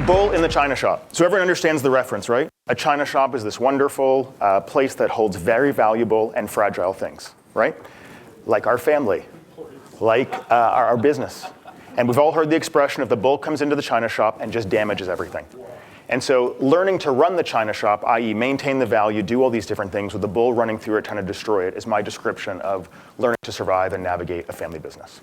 Bull in the China shop. So everyone understands the reference, right? A China shop is this wonderful place that holds very valuable and fragile things, right? Like our family, like our business. And we've all heard the expression of the bull comes into the China shop and just damages everything. And so learning to run the China shop, i.e. maintain the value, do all these different things with the bull running through it, trying to destroy it, is my description of learning to survive and navigate a family business.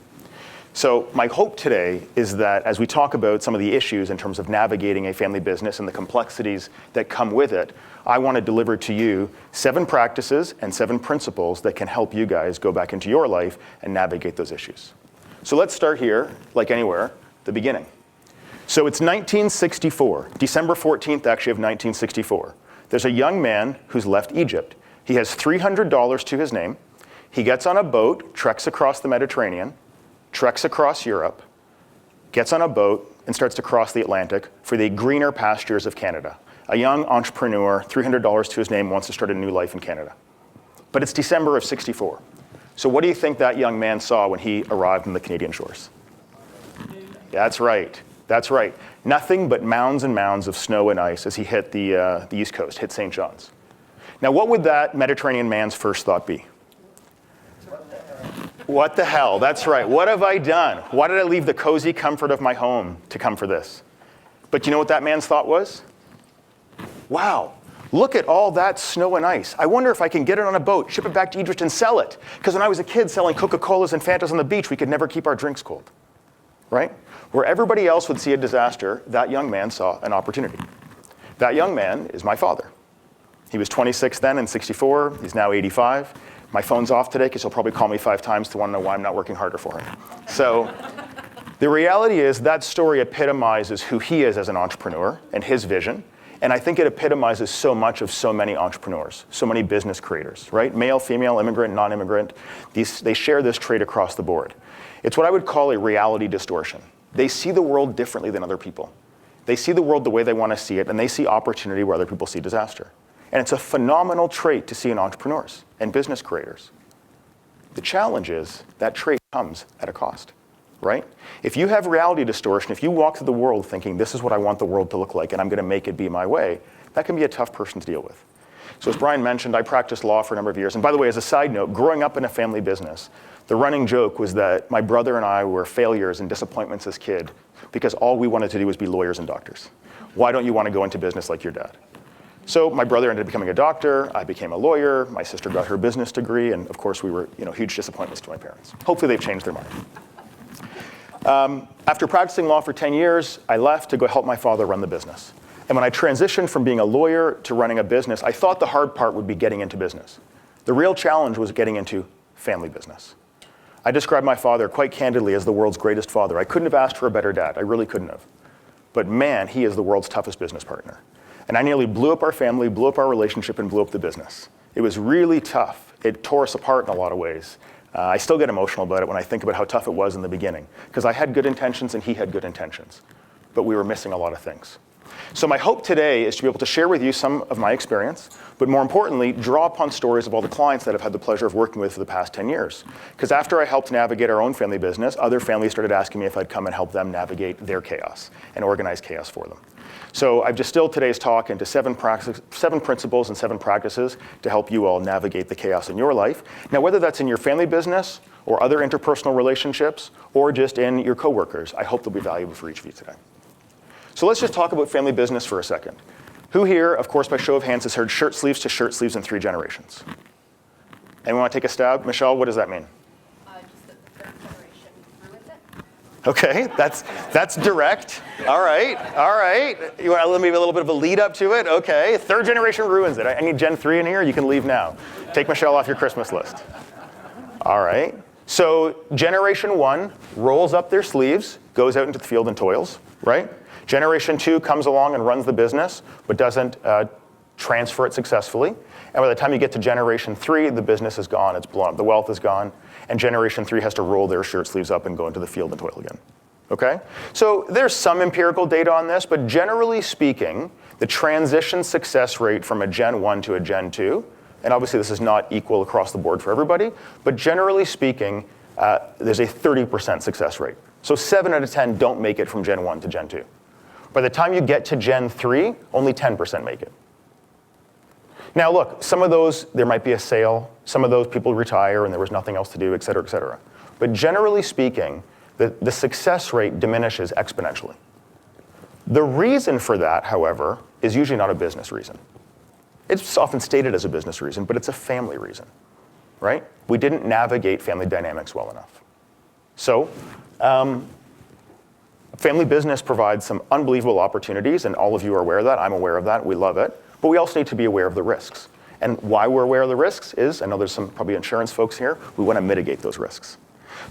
So my hope today is that as we talk about some of the issues in terms of navigating a family business and the complexities that come with it, I want to deliver to you 7 practices and 7 principles that can help you guys go back into your life and navigate those issues. So let's start here, like anywhere, the beginning. So it's 1964, December 14th actually of 1964. There's a young man who's left Egypt. He has $300 to his name. He gets on a boat, treks across the Mediterranean, treks across Europe, gets on a boat, and starts to cross the Atlantic for the greener pastures of Canada. A young entrepreneur, $300 to his name, wants to start a new life in Canada. But it's December of '64. So what do you think that young man saw when he arrived on the Canadian shores? That's right. That's right. Nothing but mounds and mounds of snow and ice as he hit the East Coast, hit St. John's. Now, what would that Mediterranean man's first thought be? What the hell? That's right. What have I done? Why did I leave the cozy comfort of my home to come for this? But you know what that man's thought was? Wow, look at all that snow and ice. I wonder if I can get it on a boat, ship it back to Egypt, and sell it. Because when I was a kid selling Coca-Colas and Fantas on the beach, we could never keep our drinks cold, right? Where everybody else would see a disaster, that young man saw an opportunity. That young man is my father. He was 26 then in '64. He's now 85. My phone's off today because he'll probably call me 5 times to want to know why I'm not working harder for him. So the reality is that story epitomizes who he is as an entrepreneur and his vision. And I think it epitomizes so much of so many entrepreneurs, so many business creators, right? Male, female, immigrant, non-immigrant. They share this trait across the board. It's what I would call a reality distortion. They see the world differently than other people. They see the world the way they want to see it, and they see opportunity where other people see disaster. And it's a phenomenal trait to see in entrepreneurs and business creators. The challenge is that trait comes at a cost, right? If you have reality distortion, if you walk through the world thinking this is what I want the world to look like and I'm going to make it be my way, that can be a tough person to deal with. So as Brian mentioned, I practiced law for a number of years. And by the way, as a side note, growing up in a family business, the running joke was that my brother and I were failures and disappointments as kids because all we wanted to do was be lawyers and doctors. Why don't you want to go into business like your dad? So my brother ended up becoming a doctor, I became a lawyer, my sister got her business degree, and of course we were huge disappointments to my parents. Hopefully they've changed their mind. After practicing law for 10 years, I left to go help my father run the business. And when I transitioned from being a lawyer to running a business, I thought the hard part would be getting into business. The real challenge was getting into family business. I describe my father quite candidly as the world's greatest father. I couldn't have asked for a better dad, I really couldn't have. But man, he is the world's toughest business partner. And I nearly blew up our family, blew up our relationship, and blew up the business. It was really tough. It tore us apart in a lot of ways. I still get emotional about it when I think about how tough it was in the beginning, because I had good intentions and he had good intentions, but we were missing a lot of things. So my hope today is to be able to share with you some of my experience, but more importantly, draw upon stories of all the clients that I've had the pleasure of working with for the past 10 years. Because after I helped navigate our own family business, other families started asking me if I'd come and help them navigate their chaos and organize chaos for them. So I've distilled today's talk into 7 principles and 7 practices to help you all navigate the chaos in your life. Now, whether that's in your family business or other interpersonal relationships or just in your coworkers, I hope they'll be valuable for each of you today. So let's just talk about family business for a second. Who here, of course, by show of hands, has heard shirt sleeves to shirt sleeves in 3 generations? Anyone want to take a stab? Michelle, what does that mean? Just that the 3rd generation ruins it. Okay, that's direct. All right. You want to maybe a little bit of a lead up to it? Okay, 3rd generation ruins it. I need Gen 3 in here. You can leave now. Take Michelle off your Christmas list. All right. So generation 1 rolls up their sleeves, goes out into the field and toils, right? Generation 2 comes along and runs the business, but doesn't transfer it successfully. And by the time you get to generation 3, the business is gone, it's blown up, the wealth is gone, and generation 3 has to roll their shirt sleeves up and go into the field and toil again. Okay? So there's some empirical data on this, but generally speaking, the transition success rate from a Gen 1 to a Gen 2, and obviously this is not equal across the board for everybody, but generally speaking, there's a 30% success rate. So 7 out of 10 don't make it from Gen 1 to Gen 2. By the time you get to Gen 3, only 10% make it. Now look, some of those, there might be a sale, some of those people retire and there was nothing else to do, et cetera, et cetera. But generally speaking, the success rate diminishes exponentially. The reason for that, however, is usually not a business reason. It's often stated as a business reason, but it's a family reason, right? We didn't navigate family dynamics well enough. So, family business provides some unbelievable opportunities, and all of you are aware of that. I'm aware of that. We love it. But we also need to be aware of the risks. And why we're aware of the risks is, I know there's some probably insurance folks here, we want to mitigate those risks.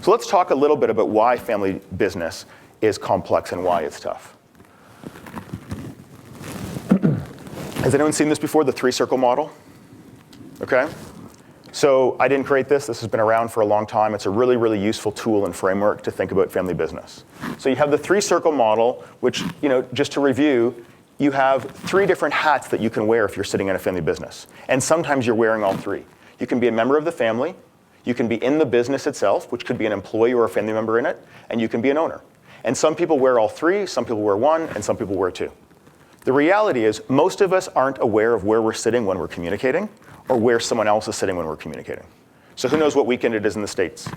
So let's talk a little bit about why family business is complex and why it's tough. Has anyone seen this before, the three-circle model? Okay. So I didn't create this. This has been around for a long time. It's a really, really useful tool and framework to think about family business. So you have the three-circle model, which, just to review, you have 3 different hats that you can wear if you're sitting in a family business. And sometimes you're wearing all 3. You can be a member of the family, you can be in the business itself, which could be an employee or a family member in it, and you can be an owner. And some people wear all 3, some people wear 1, and some people wear 2. The reality is most of us aren't aware of where we're sitting when we're communicating or where someone else is sitting when we're communicating. So who knows what weekend it is in the States?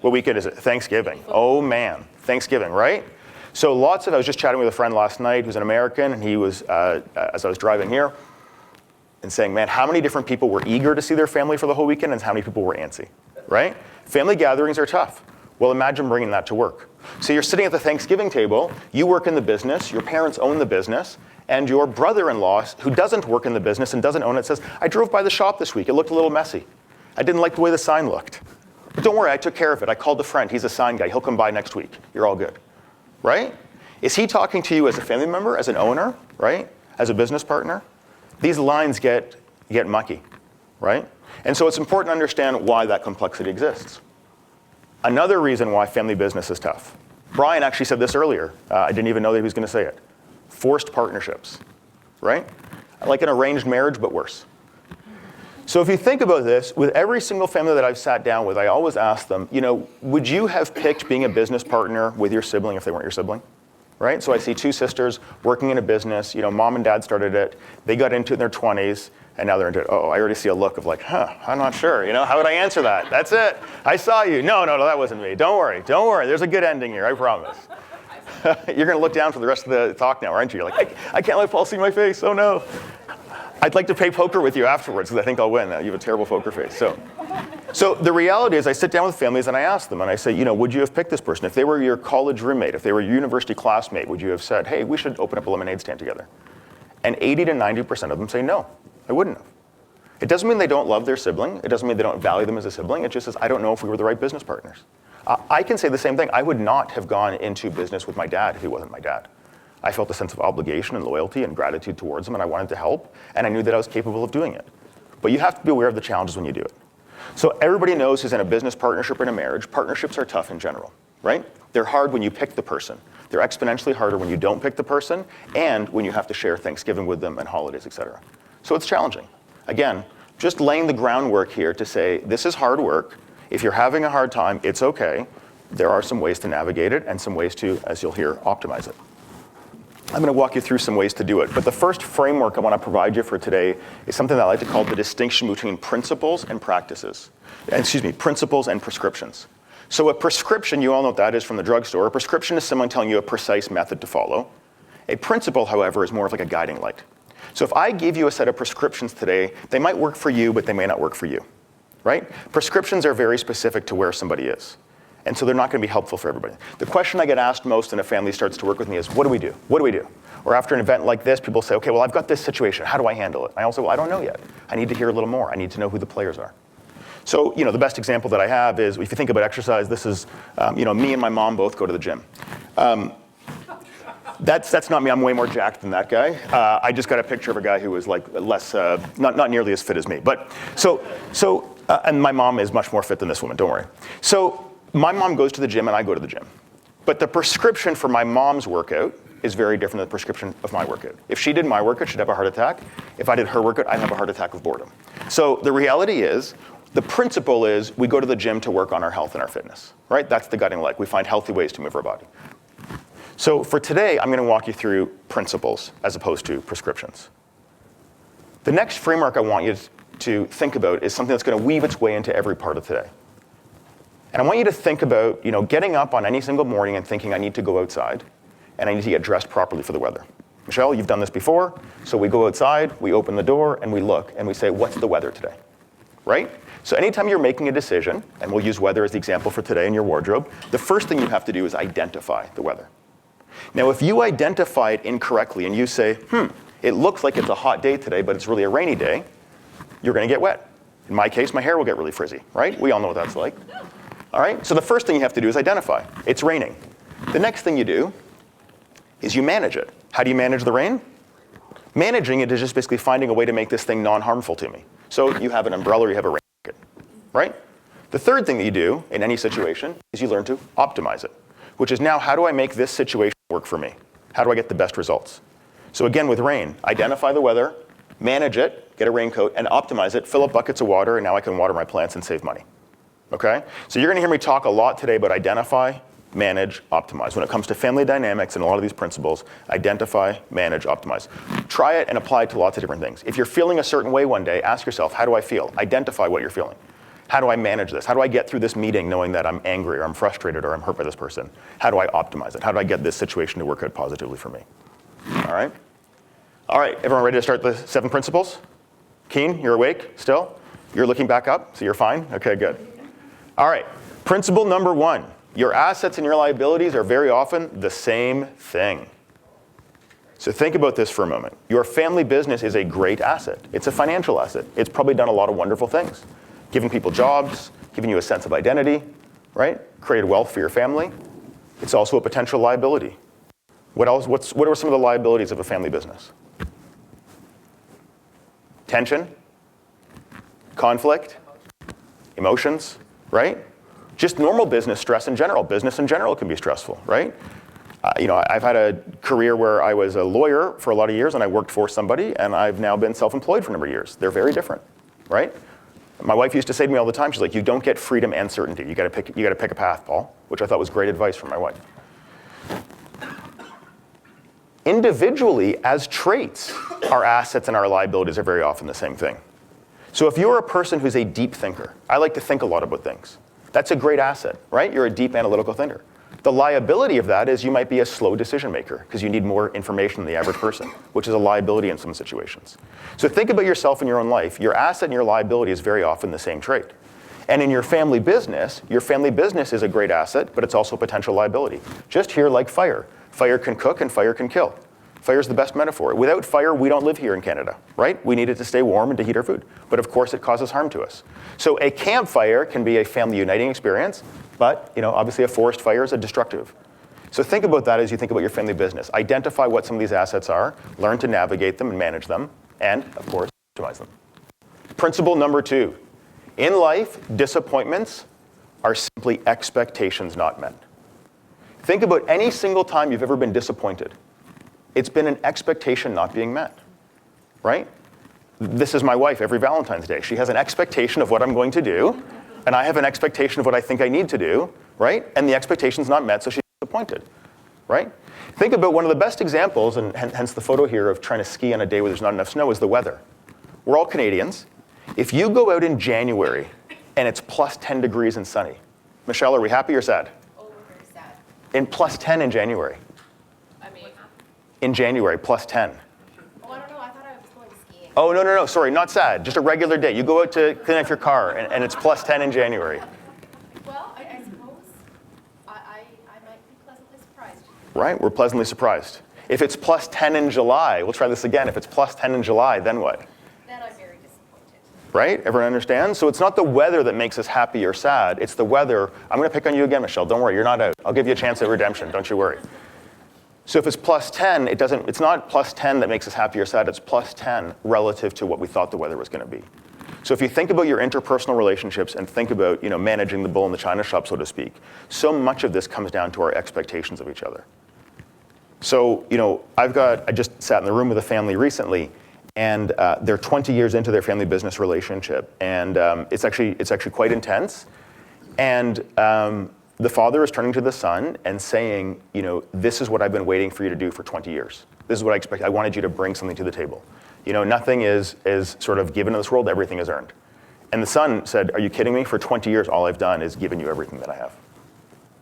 What weekend is it? Thanksgiving. Oh man, Thanksgiving, right? So I was just chatting with a friend last night who's an American, and he was, as I was driving here, and saying, man, how many different people were eager to see their family for the whole weekend and how many people were antsy, right? Family gatherings are tough. Well, imagine bringing that to work. So you're sitting at the Thanksgiving table, you work in the business, your parents own the business, and your brother-in-law, who doesn't work in the business and doesn't own it, says, I drove by the shop this week, it looked a little messy. I didn't like the way the sign looked. But don't worry, I took care of it. I called a friend, he's a sign guy, he'll come by next week. You're all good, right? Is he talking to you as a family member, as an owner, right? As a business partner? These lines get mucky, right? And so it's important to understand why that complexity exists. Another reason why family business is tough. Brian actually said this earlier. I didn't even know that he was going to say it. Forced partnerships, right? Like an arranged marriage, but worse. So if you think about this, with every single family that I've sat down with, I always ask them, would you have picked being a business partner with your sibling if they weren't your sibling? Right? So I see 2 sisters working in a business. Mom and dad started it. They got into it in their 20s, and now they're into it. Oh, I already see a look of like, I'm not sure. How would I answer that? That's it. I saw you. No, that wasn't me. Don't worry. There's a good ending here, I promise. You're going to look down for the rest of the talk now, aren't you? You're like, I can't let Paul see my face. Oh, no. I'd like to play poker with you afterwards because I think I'll win. You have a terrible poker face. So the reality is I sit down with families and I ask them and I say, would you have picked this person? If they were your college roommate, if they were your university classmate, would you have said, hey, we should open up a lemonade stand together? And 80 to 90% of them say no, I wouldn't have. It doesn't mean they don't love their sibling. It doesn't mean they don't value them as a sibling. It just says, I don't know if we were the right business partners. I can say the same thing. I would not have gone into business with my dad if he wasn't my dad. I felt a sense of obligation and loyalty and gratitude towards him, and I wanted to help, and I knew that I was capable of doing it. But you have to be aware of the challenges when you do it. So everybody knows who's in a business partnership or in a marriage, partnerships are tough in general, right? They're hard when you pick the person. They're exponentially harder when you don't pick the person and when you have to share Thanksgiving with them and holidays, et cetera. So it's challenging. Again, just laying the groundwork here to say this is hard work. If you're having a hard time, it's okay. There are some ways to navigate it and some ways to, as you'll hear, optimize it. I'm going to walk you through some ways to do it. But the first framework I want to provide you for today is something that I like to call the distinction between principles and practices. Principles and prescriptions. So a prescription, you all know what that is from the drugstore. A prescription is someone telling you a precise method to follow. A principle, however, is more of like a guiding light. So if I give you a set of prescriptions today, they might work for you, but they may not work for you, right? Prescriptions are very specific to where somebody is. And so they're not going to be helpful for everybody. The question I get asked most when a family starts to work with me is, what do we do? What do we do? Or after an event like this, people say, okay, well, I've got this situation. How do I handle it? I also, well, I don't know yet. I need to hear a little more. I need to know who the players are. So, the best example that I have is, if you think about exercise, this is, me and my mom both go to the gym. That's not me. I'm way more jacked than that guy. I just got a picture of a guy who was like less, not nearly as fit as me. But and my mom is much more fit than this woman. Don't worry. So my mom goes to the gym and I go to the gym. But the prescription for my mom's workout is very different than the prescription of my workout. If she did my workout, she'd have a heart attack. If I did her workout, I'd have a heart attack of boredom. So the reality is, the principle is we go to the gym to work on our health and our fitness, right? That's the guiding light. We find healthy ways to move our body. So for today, I'm going to walk you through principles as opposed to prescriptions. The next framework I want you to think about is something that's going to weave its way into every part of today. And I want you to think about, getting up on any single morning and thinking I need to go outside and I need to get dressed properly for the weather. Michelle, you've done this before. So we go outside, we open the door, and we look, and we say, what's the weather today? Right? So anytime you're making a decision, and we'll use weather as the example for today in your wardrobe, the first thing you have to do is identify the weather. Now, if you identify it incorrectly and you say, it looks like it's a hot day today, but it's really a rainy day, you're going to get wet. In my case, my hair will get really frizzy, right? We all know what that's like. All right? So the first thing you have to do is identify. It's raining. The next thing you do is you manage it. How do you manage the rain? Managing it is just basically finding a way to make this thing non-harmful to me. So you have an umbrella or you have a rain jacket, right? The third thing that you do in any situation is you learn to optimize it, which is now how do I make this situation work for me? How do I get the best results? So again, with rain, identify the weather, manage it, get a raincoat, and optimize it, fill up buckets of water, and now I can water my plants and save money. Okay? So you're going to hear me talk a lot today about identify, manage, optimize. When it comes to family dynamics and a lot of these principles, identify, manage, optimize. Try it and apply it to lots of different things. If you're feeling a certain way one day, ask yourself, how do I feel? Identify what you're feeling. How do I manage this? How do I get through this meeting knowing that I'm angry or I'm frustrated or I'm hurt by this person? How do I optimize it? How do I get this situation to work out positively for me? All right? All right, everyone ready to start the 7 principles? Keen, you're awake still? You're looking back up, so you're fine? Okay, good. All right, principle number 1. Your assets and your liabilities are very often the same thing. So think about this for a moment. Your family business is a great asset. It's a financial asset. It's probably done a lot of wonderful things. Giving people jobs, giving you a sense of identity, right? Created wealth for your family. It's also a potential liability. What else? What are some of the liabilities of a family business? Tension, conflict, emotions, right? Just normal business stress in general. Business in general can be stressful, right? I've had a career where I was a lawyer for a lot of years and I worked for somebody, and I've now been self-employed for a number of years. They're very different, right? My wife used to say to me all the time, she's like, you don't get freedom and certainty. You got to pick a path, Paul, which I thought was great advice from my wife. Individually, as traits, our assets and our liabilities are very often the same thing. So if you're a person who's a deep thinker, I like to think a lot about things. That's a great asset, right? You're a deep analytical thinker. The liability of that is you might be a slow decision maker because you need more information than the average person, which is a liability in some situations. So think about yourself in your own life. Your asset and your liability is very often the same trait. And in your family business is a great asset, but it's also a potential liability. Just here like fire. Fire can cook and fire can kill. Fire is the best metaphor. Without fire, we don't live here in Canada, right? We need it to stay warm and to heat our food. But of course, it causes harm to us. So a campfire can be a family uniting experience, but obviously a forest fire is a destructive. So think about that as you think about your family business. Identify what some of these assets are, learn to navigate them and manage them, and of course, optimize them. Principle number 2. In life, disappointments are simply expectations not met. Think about any single time you've ever been disappointed. It's been an expectation not being met, right? This is my wife every Valentine's Day. She has an expectation of what I'm going to do, and I have an expectation of what I think I need to do, right? And the expectation's not met, so she's disappointed, right? Think about one of the best examples, and hence the photo here of trying to ski on a day where there's not enough snow, is the weather. We're all Canadians. If you go out in January and it's plus 10 degrees and sunny, Michelle, are we happy or sad? Oh, we're very sad. In plus 10 in January. In January, plus 10. Oh, I don't know. I thought I was going skiing. Oh, no, sorry, not sad. Just a regular day. You go out to clean up your car, and it's plus 10 in January. Well, I suppose I might be pleasantly surprised. Right, we're pleasantly surprised. If it's plus 10 in July, we'll try this again. If it's plus 10 in July, then what? Then I'm very disappointed. Right, everyone understands? So it's not the weather that makes us happy or sad. It's the weather. I'm going to pick on you again, Michelle. Don't worry, you're not out. I'll give you a chance at redemption. Don't you worry. So if it's plus 10, it's not plus 10 that makes us happy or sad, it's plus 10 relative to what we thought the weather was going to be. So if you think about your interpersonal relationships and think about managing the bull in the china shop, so to speak, so much of this comes down to our expectations of each other. So I just sat in the room with a family recently, and they're 20 years into their family business relationship, and it's actually quite intense. And the father is turning to the son and saying, this is what I've been waiting for you to do for 20 years. This is what I expect. I wanted you to bring something to the table. Nothing is sort of given in this world, everything is earned. And the son said, are you kidding me? For 20 years, all I've done is given you everything that I have,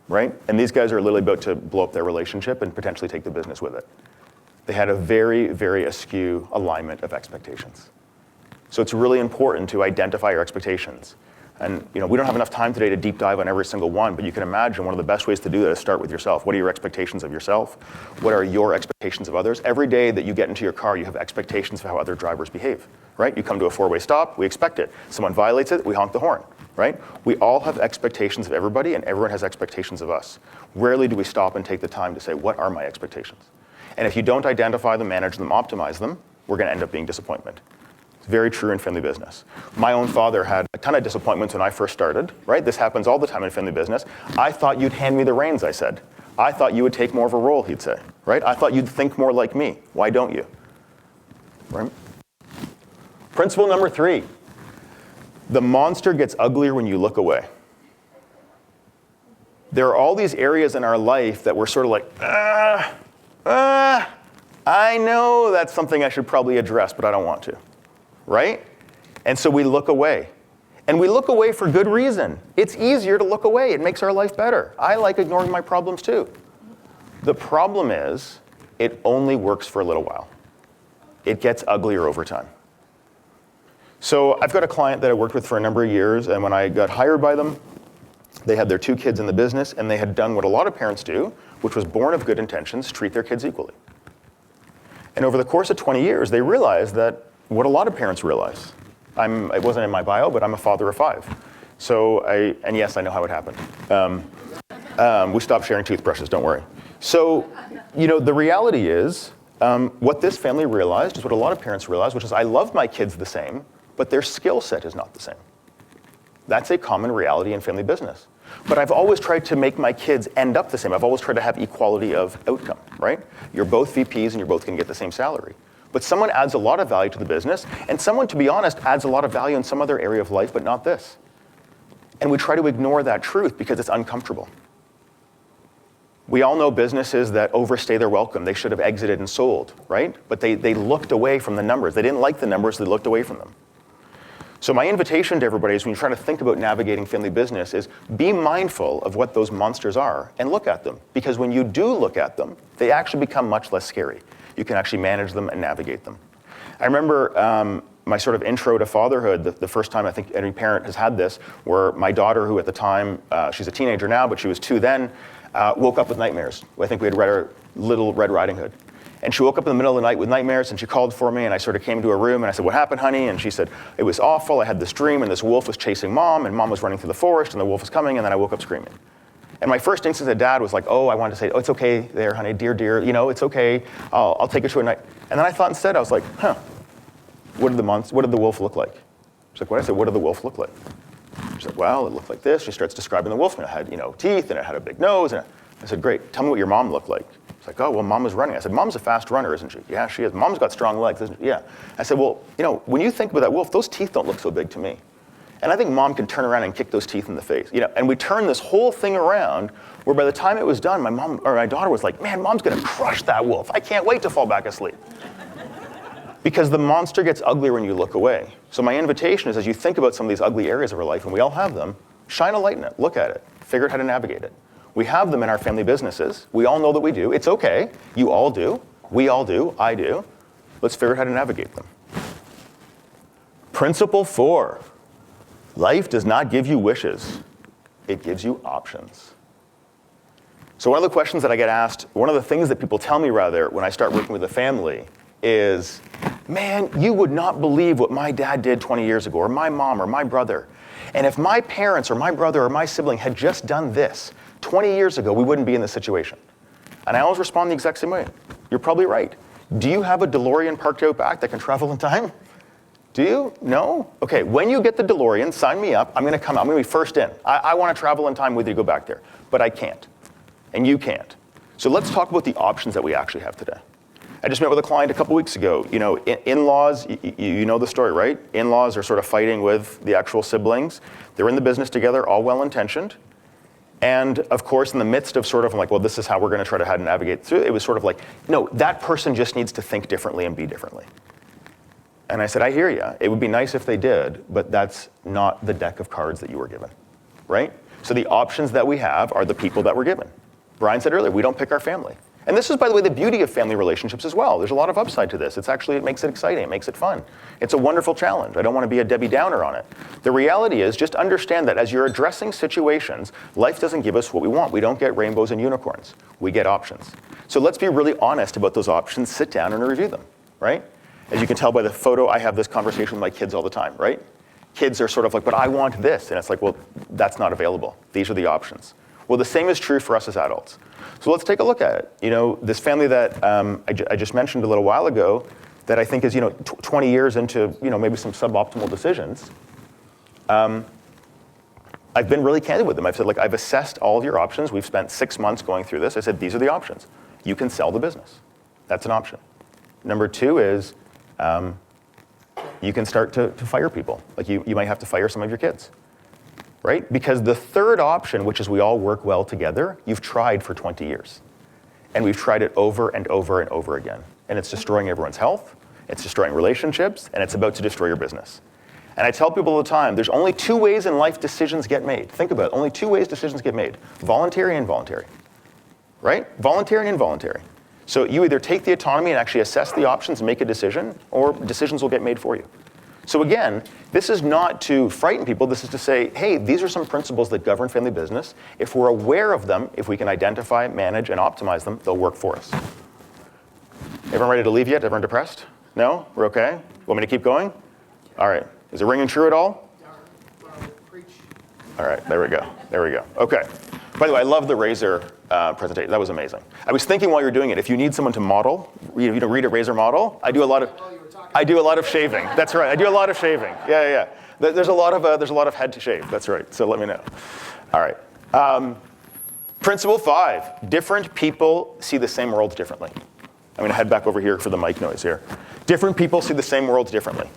right? And these guys are literally about to blow up their relationship and potentially take the business with it. They had a very, very askew alignment of expectations. So it's really important to identify your expectations. And we don't have enough time today to deep dive on every single one, but you can imagine one of the best ways to do that is start with yourself. What are your expectations of yourself? What are your expectations of others? Every day that you get into your car, you have expectations of how other drivers behave, right? You come to a four-way stop, we expect it. Someone violates it, we honk the horn, right? We all have expectations of everybody, and everyone has expectations of us. Rarely do we stop and take the time to say, what are my expectations? And if you don't identify them, manage them, optimize them, we're going to end up being disappointment. It's very true in family business. My own father had a ton of disappointments when I first started, right? This happens all the time in family business. I thought you'd hand me the reins, I said. I thought you would take more of a role, he'd say, right? I thought you'd think more like me. Why don't you? Right? Principle number 3, the monster gets uglier when you look away. There are all these areas in our life that we're sort of like, I know that's something I should probably address, but I don't want to. Right? And so we look away. And we look away for good reason. It's easier to look away. It makes our life better. I like ignoring my problems too. The problem is, it only works for a little while. It gets uglier over time. So I've got a client that I worked with for a number of years, and when I got hired by them, they had their 2 kids in the business, and they had done what a lot of parents do, which was born of good intentions, treat their kids equally. And over the course of 20 years, they realized that what a lot of parents realize. It wasn't in my bio, but I'm a father of 5. And yes, I know how it happened. We stopped sharing toothbrushes, don't worry. So, the reality is, what this family realized is what a lot of parents realize, which is I love my kids the same, but their skill set is not the same. That's a common reality in family business. But I've always tried to make my kids end up the same. I've always tried to have equality of outcome, right? You're both VPs and you're both going to get the same salary. But someone adds a lot of value to the business, and someone, to be honest, adds a lot of value in some other area of life, but not this. And we try to ignore that truth because it's uncomfortable. We all know businesses that overstay their welcome. They should have exited and sold, right? But they looked away from the numbers. They didn't like the numbers, they looked away from them. So my invitation to everybody is when you're trying to think about navigating family business is be mindful of what those monsters are and look at them. Because when you do look at them, they actually become much less scary. You can actually manage them and navigate them. I remember my sort of intro to fatherhood, the first time I think any parent has had this, where my daughter, who at the time, she's a teenager now, but she was 2 then, woke up with nightmares. I think we had read her Little Red Riding Hood. And she woke up in the middle of the night with nightmares, and she called for me, and I sort of came into her room, and I said, what happened, honey? And she said, it was awful. I had this dream, and this wolf was chasing mom, and mom was running through the forest, and the wolf was coming, and then I woke up screaming. And my first instinct as a dad was like, I wanted to say, it's okay there, honey, dear, it's okay. I'll take it to a night. And then I thought instead, I was like, what did the wolf look like? She's like, what? I said, what did the wolf look like? She said, well, it looked like this. She starts describing the wolf, and it had, teeth, and it had a big nose. And I said, great, tell me what your mom looked like. She's like, well, mom was running. I said, mom's a fast runner, isn't she? Yeah, she is. Mom's got strong legs, isn't she? Yeah. I said, well, when you think about that wolf, those teeth don't look so big to me. And I think mom can turn around and kick those teeth in the face. And we turned this whole thing around where by the time it was done, my daughter was like, man, mom's gonna crush that wolf. I can't wait to fall back asleep. Because the monster gets uglier when you look away. So my invitation is, as you think about some of these ugly areas of our life, and we all have them, shine a light in it, look at it, figure out how to navigate it. We have them in our family businesses. We all know that we do. It's okay. You all do. We all do. I do. Let's figure out how to navigate them. Principle 4. Life does not give you wishes. It gives you options. So one of the questions that I get asked, one of the things that people tell me rather when I start working with a family is, man, you would not believe what my dad did 20 years ago, or my mom, or my brother. And if my parents, or my brother, or my sibling had just done this 20 years ago, we wouldn't be in this situation. And I always respond the exact same way. You're probably right. Do you have a DeLorean parked out back that can travel in time? Do you? No? Okay, when you get the DeLorean, sign me up. I'm gonna be first in. I wanna travel in time with you to go back there. But I can't. And you can't. So let's talk about the options that we actually have today. I just met with a client a couple weeks ago. In-laws, you know the story, right? In-laws are sort of fighting with the actual siblings. They're in the business together, all well-intentioned. And of course, in the midst of sort of like, well, this is how we're going to try to how to navigate through, it was sort of like, no, that person just needs to think differently and be differently. And I said, I hear you. It would be nice if they did, but that's not the deck of cards that you were given, right? So the options that we have are the people that we're given. Brian said earlier, we don't pick our family. And this is, by the way, the beauty of family relationships as well. There's a lot of upside to this. It makes it exciting, it makes it fun. It's a wonderful challenge. I don't want to be a Debbie Downer on it. The reality is, just understand that as you're addressing situations, life doesn't give us what we want. We don't get rainbows and unicorns. We get options. So let's be really honest about those options, sit down and review them, right? As you can tell by the photo, I have this conversation with my kids all the time, right? Kids are sort of like, but I want this. And it's like, well, that's not available. These are the options. Well, the same is true for us as adults. So let's take a look at it. You know, this family that I just mentioned a little while ago, that I think is 20 years into maybe some suboptimal decisions. I've been really candid with them. I've said, like, I've assessed all of your options. We've spent 6 months going through this. I said, these are the options. You can sell the business. That's an option. Number 2 is you can start to fire people. Like you might have to fire some of your kids. Right? Because the third option, which is we all work well together, you've tried for 20 years. And we've tried it over and over and over again. And it's destroying everyone's health, it's destroying relationships, and it's about to destroy your business. And I tell people all the time, there's only 2 ways in life decisions get made. Think about it, only 2 ways decisions get made. Voluntary and involuntary. Right? Voluntary and involuntary. So you either take the autonomy and actually assess the options and make a decision, or decisions will get made for you. So again, this is not to frighten people. This is to say, hey, these are some principles that govern family business. If we're aware of them, if we can identify, manage, and optimize them, they'll work for us. Everyone ready to leave yet? Everyone depressed? No? We're okay? Want me to keep going? All right. Is it ringing true at all? All right, there we go. There we go. Okay. By the way, I love the Razor presentation. That was amazing. I was thinking while you were doing it, if you need someone to model, read a Razor model, I do a lot of shaving. That's right. I do a lot of shaving. Yeah. There's a lot of head to shave. That's right. So let me know. All right. Principle 5. Different people see the same world differently. I'm going to head back over here for the mic noise here. Different people see the same world differently.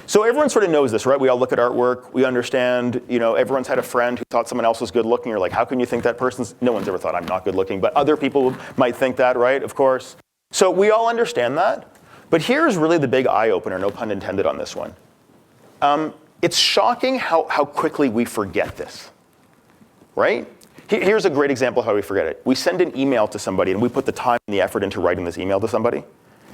So everyone sort of knows this, right? We all look at artwork. We understand, everyone's had a friend who thought someone else was good looking. You're like, how can you think that person's, no one's ever thought I'm not good looking, but other people might think that, right? Of course. So we all understand that. But here's really the big eye opener, no pun intended on this one. It's shocking how quickly we forget this, right? Here's a great example of how we forget it. We send an email to somebody and we put the time and the effort into writing this email to somebody.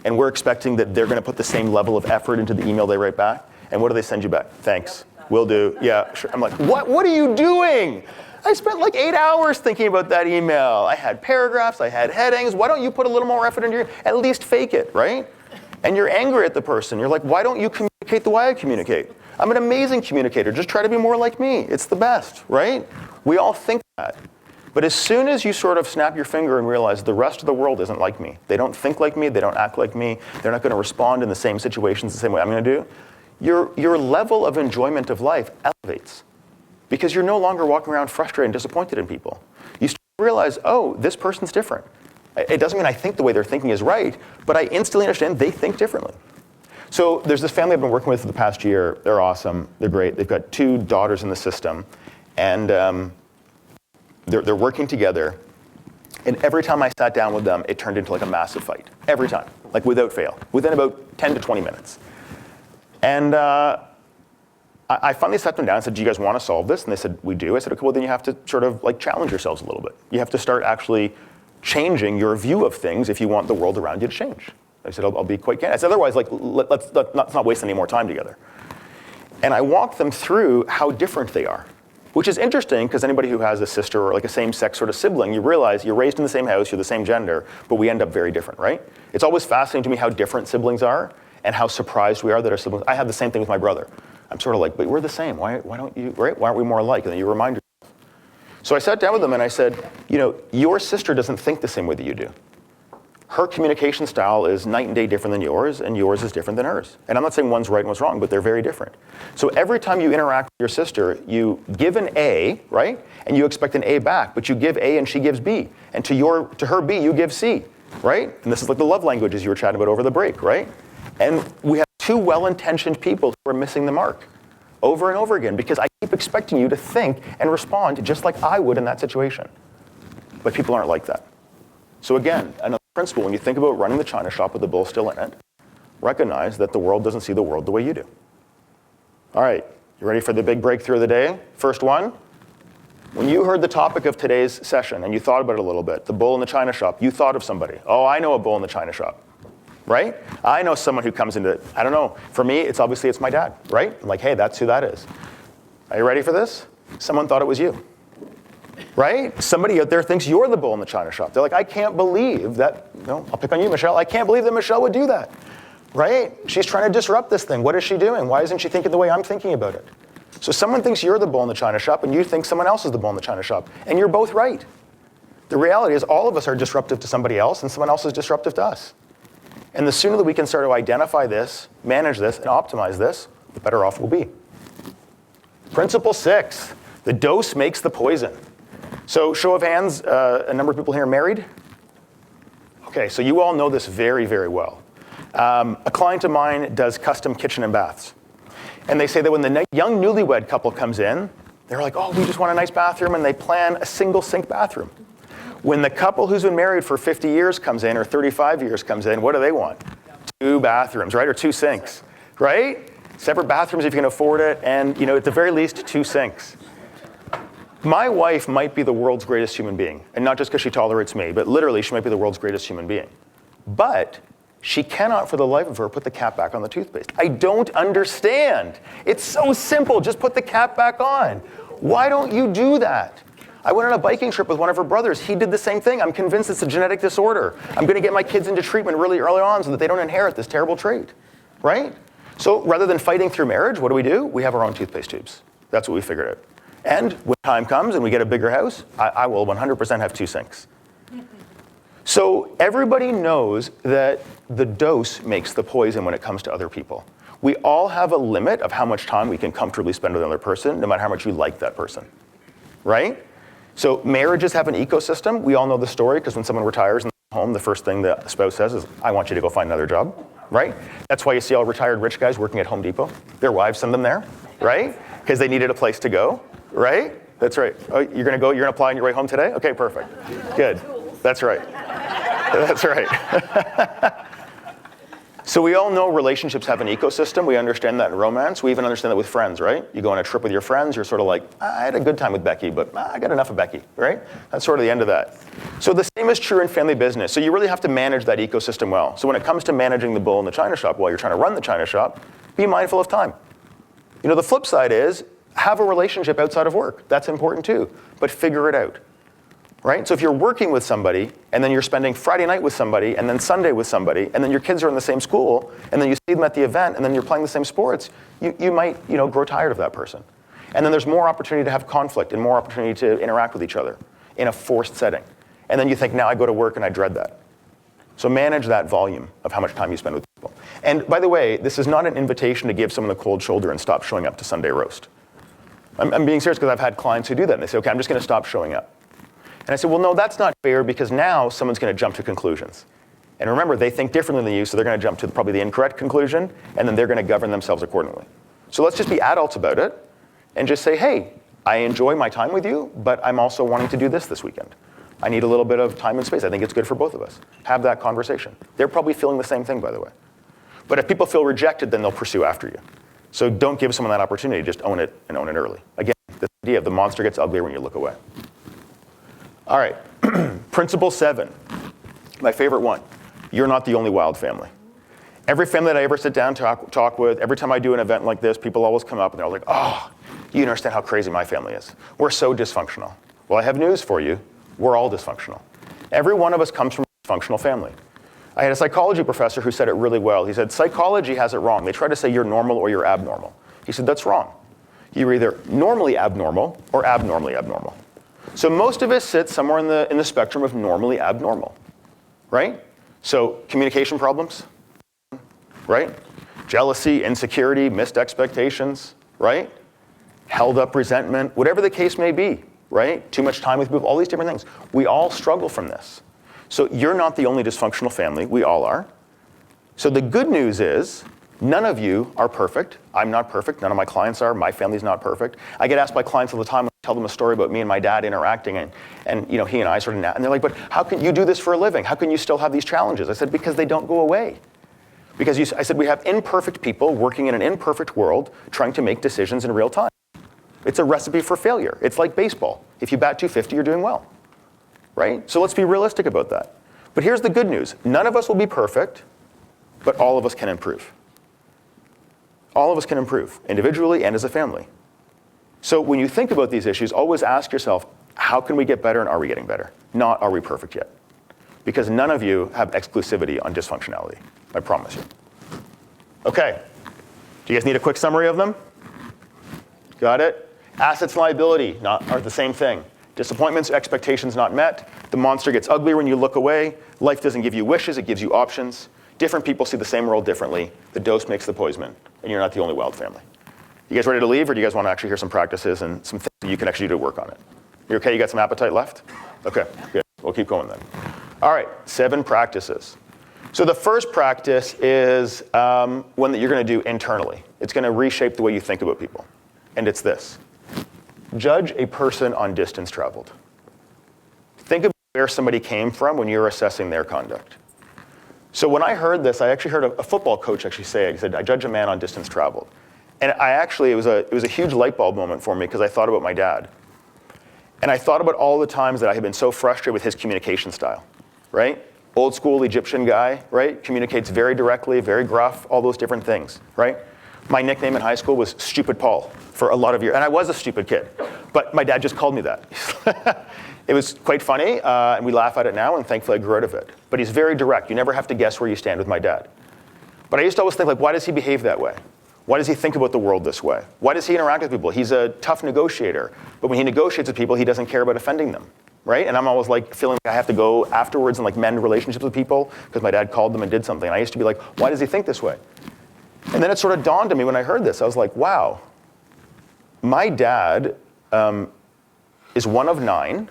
And we're expecting that they're going to put the same level of effort into the email they write back. And what do they send you back? Thanks. Will do. Yeah, sure. I'm like, what are you doing? I spent like 8 hours thinking about that email. I had paragraphs, I had headings. Why don't you put a little more effort into your, at least fake it, right? And you're angry at the person. You're like, why don't you communicate the way I communicate? I'm an amazing communicator. Just try to be more like me. It's the best, right? We all think that. But as soon as you sort of snap your finger and realize the rest of the world isn't like me, they don't think like me, they don't act like me, they're not going to respond in the same situations the same way I'm going to do, your level of enjoyment of life elevates. Because you're no longer walking around frustrated and disappointed in people. You start to realize, oh, this person's different. It doesn't mean I think the way they're thinking is right, but I instantly understand they think differently. So there's this family I've been working with for the past year. They're awesome. They're great. They've got 2 daughters in the system. And they're working together. And every time I sat down with them, it turned into like a massive fight. Every time, like without fail, within about 10 to 20 minutes. And I finally sat them down and said, do you guys want to solve this? And they said, we do. I said, okay, well, then you have to sort of like challenge yourselves a little bit. You have to start actually changing your view of things if you want the world around you to change. I said, I'll be quite candid. I said, otherwise, like, let's not waste any more time together. And I walked them through how different they are, which is interesting because anybody who has a sister or like a same-sex sort of sibling, you realize you're raised in the same house, you're the same gender, but we end up very different, right? It's always fascinating to me how different siblings are and how surprised we are that our siblings. I have the same thing with my brother. I'm sort of like, but we're the same. Why don't you, right? Why aren't we more alike? And then you remind yourself. So I sat down with them and I said, your sister doesn't think the same way that you do. Her communication style is night and day different than yours, and yours is different than hers. And I'm not saying one's right and one's wrong, but they're very different. So every time you interact with your sister, you give an A, right? And you expect an A back, but you give A and she gives B. And to her B, you give C, right? And this is like the love languages you were chatting about over the break, right? And we have 2 well-intentioned people who are missing the mark. over and over again because I keep expecting you to think and respond just like I would in that situation. But people aren't like that. So again, another principle, when you think about running the china shop with the bull still in it, recognize that the world doesn't see the world the way you do. All right, you ready for the big breakthrough of the day? First one. When you heard the topic of today's session and you thought about it a little bit, the bull in the china shop, you thought of somebody. Oh, I know a bull in the china shop, right? I know someone who comes into it. I don't know. For me, it's my dad, right? I'm like, hey, that's who that is. Are you ready for this? Someone thought it was you, right? Somebody out there thinks you're the bull in the china shop. They're like, I can't believe that, I'll pick on you, Michelle. I can't believe that Michelle would do that, right? She's trying to disrupt this thing. What is she doing? Why isn't she thinking the way I'm thinking about it? So someone thinks you're the bull in the china shop and you think someone else is the bull in the china shop. And you're both right. The reality is all of us are disruptive to somebody else and someone else is disruptive to us. And the sooner that we can start to identify this, manage this, and optimize this, the better off we'll be. Principle 6, the dose makes the poison. So show of hands, a number of people here married? Okay, so you all know this very, very well. A client of mine does custom kitchen and baths. And they say that when the young newlywed couple comes in, they're like, oh, we just want a nice bathroom, and they plan a single sink bathroom. When the couple who's been married for 50 years comes in, or 35 years comes in, what do they want? 2 bathrooms, right, or 2 sinks, right? Separate bathrooms if you can afford it, and at the very least, 2 sinks. My wife might be the world's greatest human being, and not just because she tolerates me, but literally she might be the world's greatest human being. But she cannot, for the life of her, put the cap back on the toothpaste. I don't understand. It's so simple. Just put the cap back on. Why don't you do that? I went on a biking trip with one of her brothers. He did the same thing. I'm convinced it's a genetic disorder. I'm going to get my kids into treatment really early on so that they don't inherit this terrible trait, right? So rather than fighting through marriage, what do? We have our own toothpaste tubes. That's what we figured out. And when time comes and we get a bigger house, I will 100% have 2 sinks. So everybody knows that the dose makes the poison when it comes to other people. We all have a limit of how much time we can comfortably spend with another person, no matter how much you like that person, right? So marriages have an ecosystem. We all know the story because when someone retires in the home, the first thing the spouse says is, I want you to go find another job, right? That's why you see all retired rich guys working at Home Depot. Their wives send them there, right? Because they needed a place to go, right? That's right. Oh, you're going to apply on your way home today? Okay, perfect. Good. That's right. That's right. So we all know relationships have an ecosystem. We understand that in romance. We even understand that with friends, right? You go on a trip with your friends, you're sort of like, I had a good time with Becky, but I got enough of Becky, right? That's sort of the end of that. So the same is true in family business. So you really have to manage that ecosystem well. So when it comes to managing the bull in the china shop while you're trying to run the china shop, be mindful of time. The flip side is, have a relationship outside of work. That's important too, but figure it out. Right? So if you're working with somebody, and then you're spending Friday night with somebody, and then Sunday with somebody, and then your kids are in the same school, and then you see them at the event, and then you're playing the same sports, you might grow tired of that person. And then there's more opportunity to have conflict and more opportunity to interact with each other in a forced setting. And then you think, now I go to work and I dread that. So manage that volume of how much time you spend with people. And by the way, this is not an invitation to give someone the cold shoulder and stop showing up to Sunday roast. I'm being serious because I've had clients who do that, and they say, okay, I'm just going to stop showing up. And I said, well, no, that's not fair because now someone's going to jump to conclusions. And remember, they think differently than you, so they're going to jump to probably the incorrect conclusion, and then they're going to govern themselves accordingly. So let's just be adults about it and just say, hey, I enjoy my time with you, but I'm also wanting to do this weekend. I need a little bit of time and space. I think it's good for both of us. Have that conversation. They're probably feeling the same thing, by the way. But if people feel rejected, then they'll pursue after you. So don't give someone that opportunity. Just own it and own it early. Again, this idea of the monster gets uglier when you look away. All right, principle 7, my favorite one. You're not the only wild family. Every family that I ever sit down to talk with, every time I do an event like this, people always come up and they're like, oh, you don't understand how crazy my family is. We're so dysfunctional. Well, I have news for you. We're all dysfunctional. Every one of us comes from a dysfunctional family. I had a psychology professor who said it really well. He said, psychology has it wrong. They try to say you're normal or you're abnormal. He said, that's wrong. You're either normally abnormal or abnormally abnormal. So most of us sit somewhere in the spectrum of normally abnormal, right? So communication problems, right? Jealousy, insecurity, missed expectations, right? Held up resentment, whatever the case may be, right? Too much time with people, all these different things. We all struggle from this. So you're not the only dysfunctional family, we all are. So the good news is, None of you are perfect. I'm not perfect. None of my clients are. My family's not perfect. I get asked by clients all the time when I tell them a story about me and my dad interacting, and he and I sort of, and they're like, but how can you do this for a living? How can you still have these challenges? I said, because they don't go away. Because I said, we have imperfect people working in an imperfect world trying to make decisions in real time. It's a recipe for failure. It's like baseball. If you bat .250, you're doing well, right? So let's be realistic about that. But here's the good news. None of us will be perfect, but all of us can improve. All of us can improve, individually and as a family. So when you think about these issues, always ask yourself, how can we get better and are we getting better? Not, are we perfect yet? Because none of you have exclusivity on dysfunctionality, I promise you. Okay, do you guys need a quick summary of them? Got it? Assets and liability are the same thing. Disappointments, expectations not met. The monster gets uglier when you look away. Life doesn't give you wishes, it gives you options. Different people see the same world differently. The dose makes the poison, and you're not the only wild family. You guys ready to leave, or do you guys want to actually hear some practices and some things that you can actually do to work on it? You okay? You got some appetite left? Okay, good. We'll keep going then. All right, 7 practices. So the first practice is one that you're going to do internally. It's going to reshape the way you think about people. And it's this. Judge a person on distance traveled. Think about where somebody came from when you're assessing their conduct. So when I heard this, I actually heard a football coach actually say it. He said, I judge a man on distance traveled. And it was a huge light bulb moment for me because I thought about my dad. And I thought about all the times that I had been so frustrated with his communication style, right? Old school Egyptian guy, right? Communicates very directly, very gruff, all those different things, right? My nickname in high school was Stupid Paul for a lot of years. And I was a stupid kid, but my dad just called me that. It was quite funny, and we laugh at it now, and thankfully I grew out of it. But he's very direct. You never have to guess where you stand with my dad. But I used to always think, like, why does he behave that way? Why does he think about the world this way? Why does he interact with people? He's a tough negotiator, but when he negotiates with people, he doesn't care about offending them, right? And I'm always like feeling like I have to go afterwards and like mend relationships with people because my dad called them and did something. And I used to be like, why does he think this way? And then it sort of dawned on me when I heard this. I was like, wow, my dad is one of 9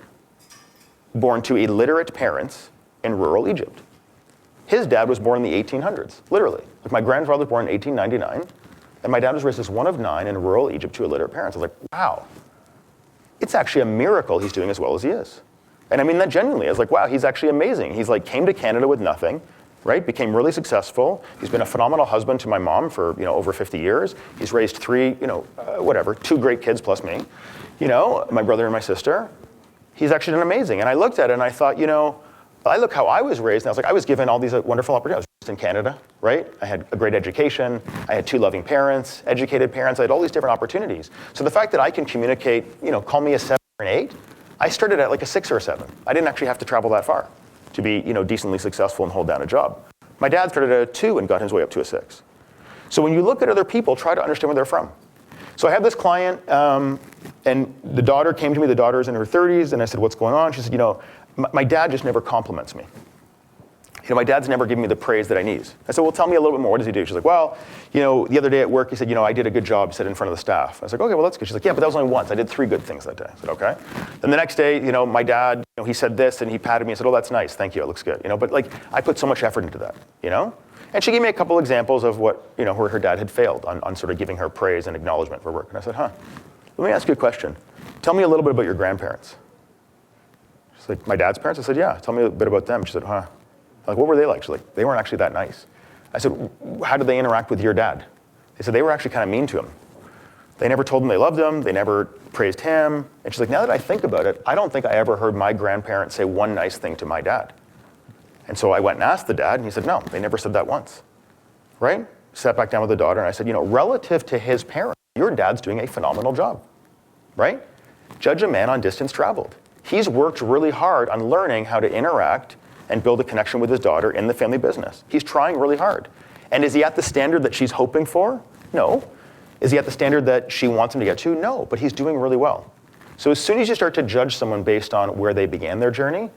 born to illiterate parents in rural Egypt. His dad was born in the 1800s, literally. Like my grandfather was born in 1899, and my dad was raised as one of 9 in rural Egypt to illiterate parents. I was like, wow, it's actually a miracle he's doing as well as he is. And I mean that genuinely. I was like, wow, he's actually amazing. He's like came to Canada with nothing, right? Became really successful. He's been a phenomenal husband to my mom for over 50 years. He's raised 3, 2 great kids plus me, my brother and my sister. He's actually done amazing. And I looked at it and I thought, I look how I was raised, and I was like, I was given all these wonderful opportunities. I was raised in Canada, right? I had a great education. I had 2 loving parents, educated parents. I had all these different opportunities. So the fact that I can communicate, call me a 7 or an 8, I started at like a 6 or a 7. I didn't actually have to travel that far to be, decently successful and hold down a job. My dad started at a 2 and got his way up to a 6. So when you look at other people, try to understand where they're from. So I have this client, and the daughter came to me. The daughter's in her 30s, and I said, what's going on? She said, my dad just never compliments me. My dad's never given me the praise that I need. I said, well, tell me a little bit more. What does he do? She's like, well, the other day at work, he said, I did a good job, he said, in front of the staff. I was like, okay, well, that's good. She's like, yeah, but that was only once. I did 3 good things that day. I said, okay. Then the next day, my dad, he said this, and he patted me and said, oh, that's nice. Thank you. It looks good. But like, I put so much effort into that, And she gave me a couple examples of what, where her dad had failed on sort of giving her praise and acknowledgement for work. And I said, let me ask you a question. Tell me a little bit about your grandparents. She's like, my dad's parents? I said, yeah, tell me a bit about them. She said, I'm like, what were they like? She's like, they weren't actually that nice. I said, how did they interact with your dad? They said they were actually kind of mean to him. They never told him they loved him. They never praised him. And she's like, now that I think about it, I don't think I ever heard my grandparents say one nice thing to my dad. And so I went and asked the dad, and he said, no, they never said that once, right? Sat back down with the daughter, and I said, relative to his parents, your dad's doing a phenomenal job, right? Judge a man on distance traveled. He's worked really hard on learning how to interact and build a connection with his daughter in the family business. He's trying really hard. And is he at the standard that she's hoping for? No. Is he at the standard that she wants him to get to? No, but he's doing really well. So as soon as you start to judge someone based on where they began their journey,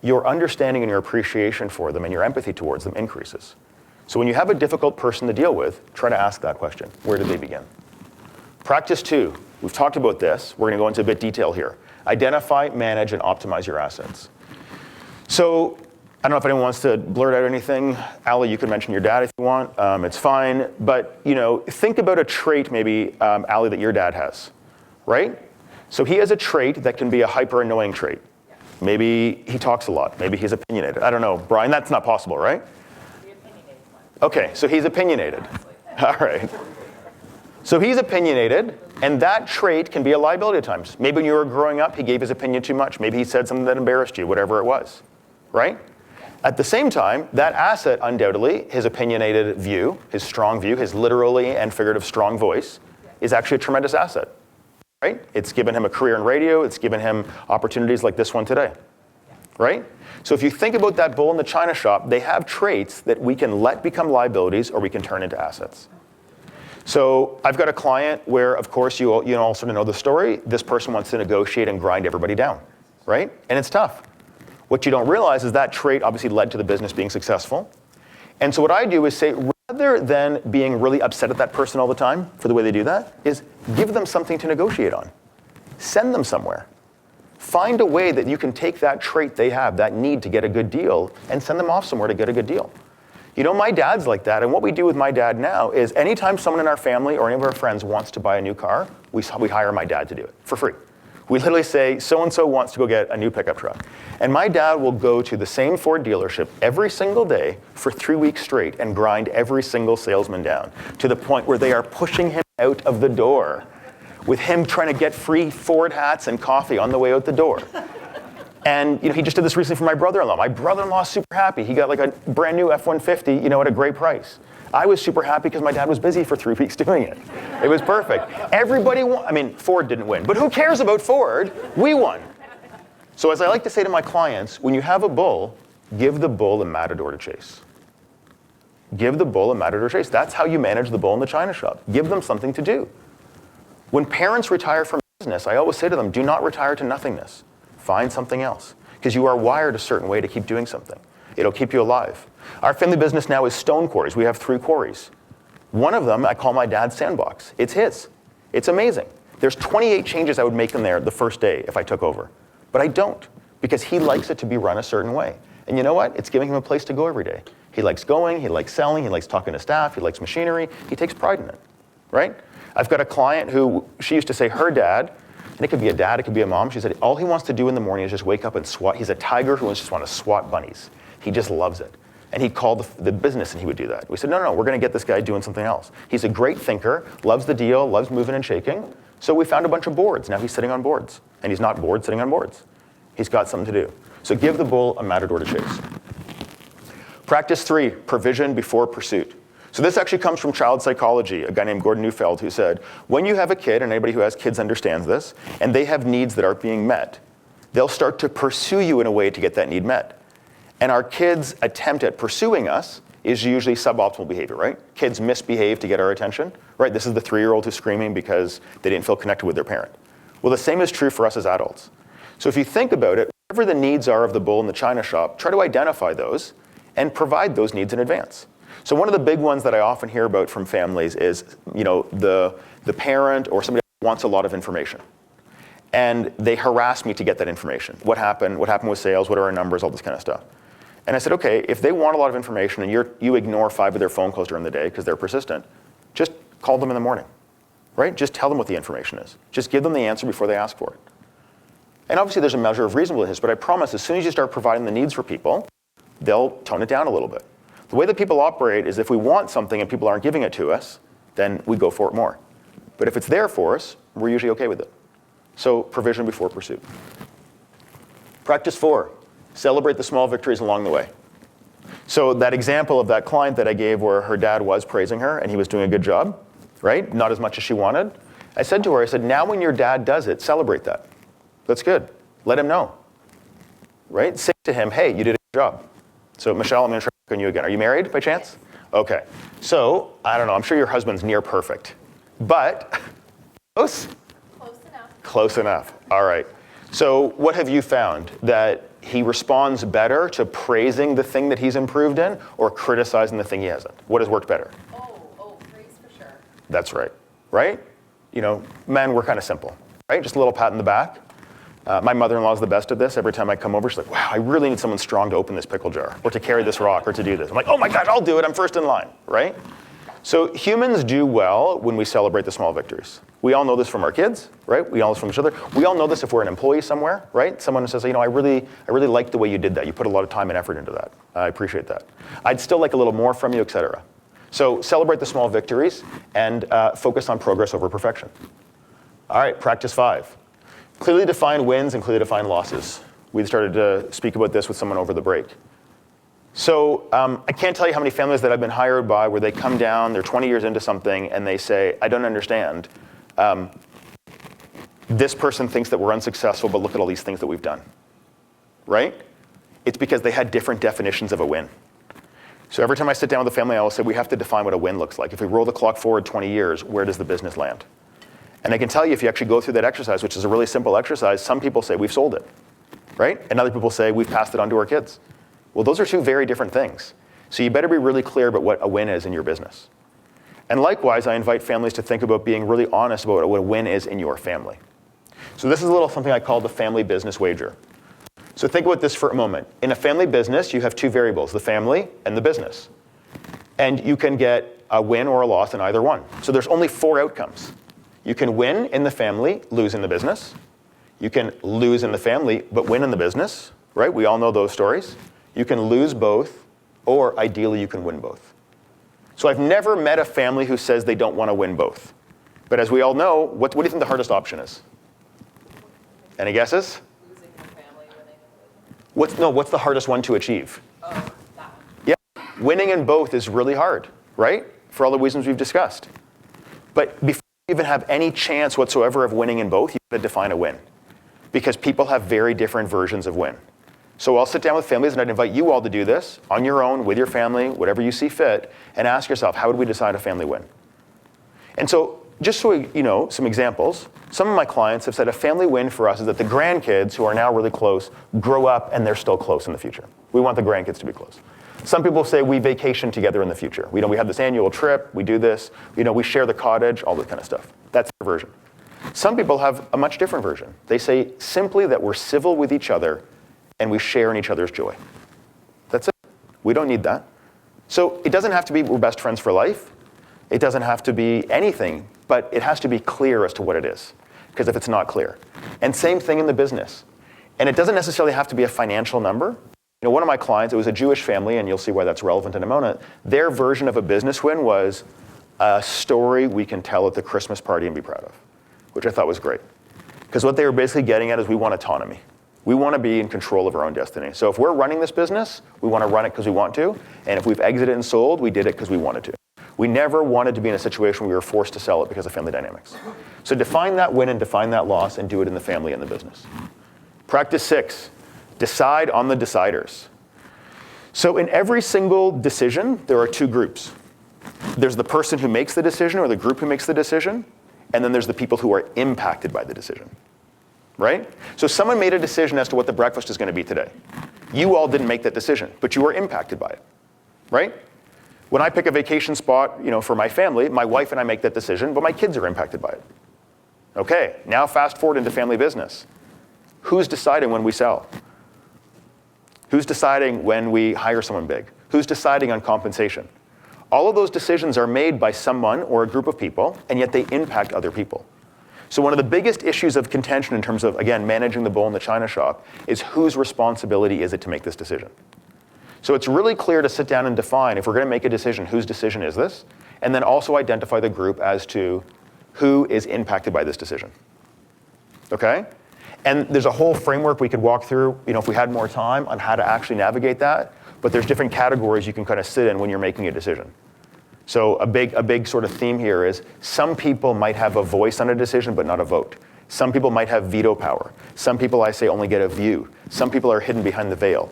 your understanding and your appreciation for them and your empathy towards them increases. So when you have a difficult person to deal with, try to ask that question. Where did they begin? Practice 2. We've talked about this. We're going to go into a bit detail here. Identify, manage, and optimize your assets. So I don't know if anyone wants to blurt out anything. Ali, you can mention your dad if you want. want. It's fine. But think about a trait maybe, Ali, that your dad has, right? So he has a trait that can be a hyper annoying trait. Maybe he talks a lot. Maybe he's opinionated. I don't know. Brian, that's not possible, right? Okay, so he's opinionated. All right. So he's opinionated, and that trait can be a liability at times. Maybe when you were growing up, he gave his opinion too much. Maybe he said something that embarrassed you, whatever it was, right? At the same time, that asset, undoubtedly, his opinionated view, his strong view, his literally and figurative strong voice, is actually a tremendous asset, right? It's given him a career in radio. It's given him opportunities like this one today, right? So if you think about that bull in the china shop, they have traits that we can let become liabilities or we can turn into assets. So I've got a client where, of course, you all sort of know the story. This person wants to negotiate and grind everybody down, right? And it's tough. What you don't realize is that trait obviously led to the business being successful. And so what I do is say, rather than being really upset at that person all the time for the way they do that, is give them something to negotiate on. Send them somewhere. Find a way that you can take that trait they have, that need to get a good deal, and send them off somewhere to get a good deal. My dad's like that, and what we do with my dad now is anytime someone in our family or any of our friends wants to buy a new car, we hire my dad to do it for free. We literally say, so-and-so wants to go get a new pickup truck. And my dad will go to the same Ford dealership every single day for 3 weeks straight and grind every single salesman down to the point where they are pushing him out of the door with him trying to get free Ford hats and coffee on the way out the door. And he just did this recently for my brother-in-law. My brother-in-law is super happy. He got like a brand new F-150, at a great price. I was super happy because my dad was busy for 3 weeks doing it. It was perfect. Everybody won. Ford didn't win, but who cares about Ford? We won. So as I like to say to my clients, when you have a bull, give the bull a matador to chase. Give the bull a matador to chase. That's how you manage the bull in the china shop. Give them something to do. When parents retire from business, I always say to them, do not retire to nothingness. Find something else, because you are wired a certain way to keep doing something. It'll keep you alive. Our family business now is stone quarries. We have 3 quarries. One of them I call my dad's sandbox. It's his. It's amazing. There's 28 changes I would make in there the first day if I took over. But I don't, because he likes it to be run a certain way. And you know what? It's giving him a place to go every day. He likes going, he likes selling, he likes talking to staff, he likes machinery. He takes pride in it, right? I've got a client who, she used to say her dad, and it could be a dad, it could be a mom. She said all he wants to do in the morning is just wake up and swat. He's a tiger who just wants to swat bunnies. He just loves it. And he'd call the business and he would do that. We said, no, we're going to get this guy doing something else. He's a great thinker, loves the deal, loves moving and shaking. So we found a bunch of boards. Now he's sitting on boards. And he's not bored sitting on boards. He's got something to do. So give the bull a matador to chase. Practice 3, provision before pursuit. So this actually comes from child psychology, a guy named Gordon Neufeld who said, when you have a kid, and anybody who has kids understands this, and they have needs that aren't being met, they'll start to pursue you in a way to get that need met. And our kids' attempt at pursuing us is usually suboptimal behavior, right? Kids misbehave to get our attention, right? This is the 3-year-old who's screaming because they didn't feel connected with their parent. Well, the same is true for us as adults. So if you think about it, whatever the needs are of the bull in the china shop, try to identify those and provide those needs in advance. So one of the big ones that I often hear about from families is, the parent or somebody wants a lot of information. And they harass me to get that information. What happened with sales, what are our numbers, all this kind of stuff. And I said, okay, if they want a lot of information and you ignore 5 of their phone calls during the day because they're persistent, just call them in the morning, right? Just tell them what the information is. Just give them the answer before they ask for it. And obviously there's a measure of reasonableness, but I promise as soon as you start providing the needs for people, they'll tone it down a little bit. The way that people operate is if we want something and people aren't giving it to us, then we go for it more. But if it's there for us, we're usually okay with it. So provision before pursuit. Practice 4, celebrate the small victories along the way. So that example of that client that I gave where her dad was praising her and he was doing a good job, right? Not as much as she wanted. I said to her, now when your dad does it, celebrate that. That's good. Let him know, right? Say to him, hey, you did a good job. So Michelle, I'm going to try on you again. Are you married by chance? Okay. So, I don't know, I'm sure your husband's near perfect. But, close? Close enough. Close enough. All right. So what have you found? That he responds better to praising the thing that he's improved in or criticizing the thing he hasn't? What has worked better? Praise for sure. That's right. Right? Men, we're kind of simple. Right? Just a little pat in the back. My mother-in-law is the best at this. Every time I come over, she's like, wow, I really need someone strong to open this pickle jar, or to carry this rock, or to do this. I'm like, oh my gosh, I'll do it. I'm first in line, right? So humans do well when we celebrate the small victories. We all know this from our kids, right? We all know this from each other. We all know this if we're an employee somewhere, right? Someone says, I really like the way you did that. You put a lot of time and effort into that. I appreciate that. I'd still like a little more from you, et cetera. So celebrate the small victories and focus on progress over perfection. All right, practice 5. Clearly define wins and clearly define losses. We started to speak about this with someone over the break. So I can't tell you how many families that I've been hired by where they come down, they're 20 years into something, and they say, I don't understand. This person thinks that we're unsuccessful, but look at all these things that we've done, right? It's because they had different definitions of a win. So every time I sit down with a family, I always say, we have to define what a win looks like. If we roll the clock forward 20 years, where does the business land? And I can tell you, if you actually go through that exercise, which is a really simple exercise, some people say, we've sold it, right? And other people say, we've passed it on to our kids. Well, those are two very different things. So you better be really clear about what a win is in your business. And likewise, I invite families to think about being really honest about what a win is in your family. So this is a little something I call the family business wager. So think about this for a moment. In a family business, you have two variables, the family and the business. And you can get a win or a loss in either one. So there's only 4 outcomes. You can win in the family, lose in the business. You can lose in the family, but win in the business, right? We all know those stories. You can lose both, or ideally you can win both. So I've never met a family who says they don't want to win both. But as we all know, what do you think the hardest option is? Any guesses? Losing the family, winning the What's the hardest one to achieve? Oh, that one. Yeah, winning in both is really hard, right? For all the reasons we've discussed. But before you even have any chance whatsoever of winning in both, you have to define a win. Because people have very different versions of win. So I'll sit down with families and I'd invite you all to do this on your own, with your family, whatever you see fit, and ask yourself, how would we decide a family win? And so just so you know, some examples, some of my clients have said a family win for us is that the grandkids, who are now really close, grow up and they're still close in the future. We want the grandkids to be close. Some people say we vacation together in the future. We have this annual trip, we do this, we share the cottage, all this kind of stuff. That's their version. Some people have a much different version. They say simply that we're civil with each other and we share in each other's joy. That's it. We don't need that. So it doesn't have to be we're best friends for life. It doesn't have to be anything, but it has to be clear as to what it is, because if it's not clear. And same thing in the business. And it doesn't necessarily have to be a financial number. One of my clients, it was a Jewish family, and you'll see why that's relevant in a moment. Their version of a business win was a story we can tell at the Christmas party and be proud of, which I thought was great. Because what they were basically getting at is we want autonomy. We want to be in control of our own destiny. So if we're running this business, we want to run it because we want to. And if we've exited and sold, we did it because we wanted to. We never wanted to be in a situation where we were forced to sell it because of family dynamics. So define that win and define that loss and do it in the family and the business. Practice 6, decide on the deciders. So in every single decision, there are 2 groups. There's the person who makes the decision or the group who makes the decision, and then there's the people who are impacted by the decision. Right? So someone made a decision as to what the breakfast is going to be today. You all didn't make that decision, but you were impacted by it. Right? When I pick a vacation spot, for my family, my wife and I make that decision, but my kids are impacted by it. Okay, now fast forward into family business. Who's deciding when we sell? Who's deciding when we hire someone big? Who's deciding on compensation? All of those decisions are made by someone or a group of people, and yet they impact other people. So one of the biggest issues of contention in terms of, again, managing the bull in the china shop is whose responsibility is it to make this decision? So it's really clear to sit down and define, if we're going to make a decision, whose decision is this? And then also identify the group as to who is impacted by this decision. Okay? And there's a whole framework we could walk through, if we had more time, on how to actually navigate that. But there's different categories you can kind of sit in when you're making a decision. So a big sort of theme here is some people might have a voice on a decision but not a vote. Some people might have veto power. Some people, I say, only get a view. Some people are hidden behind the veil.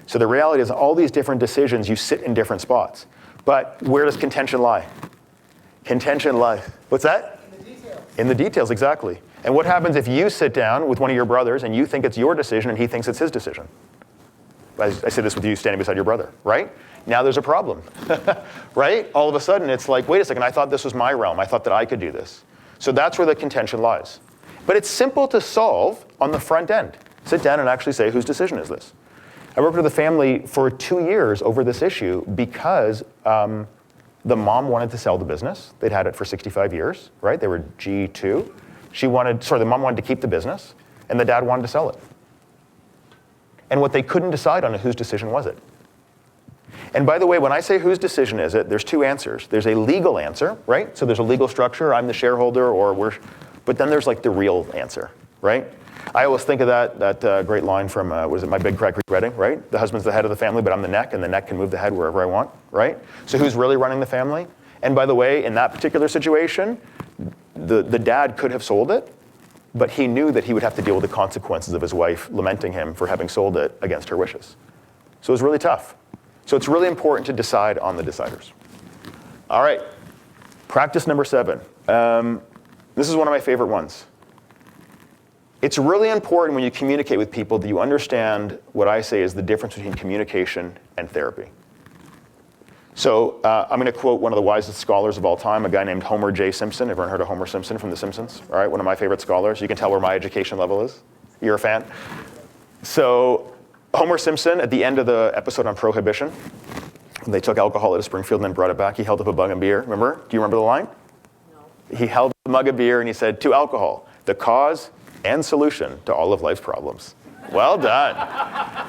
So the reality is all these different decisions, you sit in different spots. But where does contention lie? Contention lies. What's that? In the details. In the details, exactly. And what happens if you sit down with one of your brothers and you think it's your decision and he thinks it's his decision? I say this with you standing beside your brother, right? Now there's a problem, right? All of a sudden it's like, wait a second, I thought this was my realm. I thought that I could do this. So that's where the contention lies. But it's simple to solve on the front end. Sit down and actually say, whose decision is this? I worked with a family for 2 years over this issue because the mom wanted to sell the business. They'd had it for 65 years, right? They were G2. The mom wanted to keep the business, and the dad wanted to sell it. And what they couldn't decide on is whose decision was it. And by the way, when I say whose decision is it, there's 2 answers. There's a legal answer, right? So there's a legal structure, I'm the shareholder, but then there's like the real answer, right? I always think of that great line from, My Big Crack Wedding, right? The husband's the head of the family, but I'm the neck, and the neck can move the head wherever I want, right? So who's really running the family? And by the way, in that particular situation, the dad could have sold it, but he knew that he would have to deal with the consequences of his wife lamenting him for having sold it against her wishes. So it was really tough. So it's really important to decide on the deciders. All right, practice number 7. This is one of my favorite ones. It's really important when you communicate with people that you understand what I say is the difference between communication and therapy. So I'm going to quote one of the wisest scholars of all time, a guy named Homer J. Simpson. Everyone heard of Homer Simpson from The Simpsons? All right, one of my favorite scholars. You can tell where my education level is. You're a fan? So Homer Simpson, at the end of the episode on prohibition, they took alcohol out of Springfield and then brought it back. He held up a mug of beer. Remember? Do you remember the line? No. He held up a mug of beer and he said, "To alcohol, the cause and solution to all of life's problems." Well done.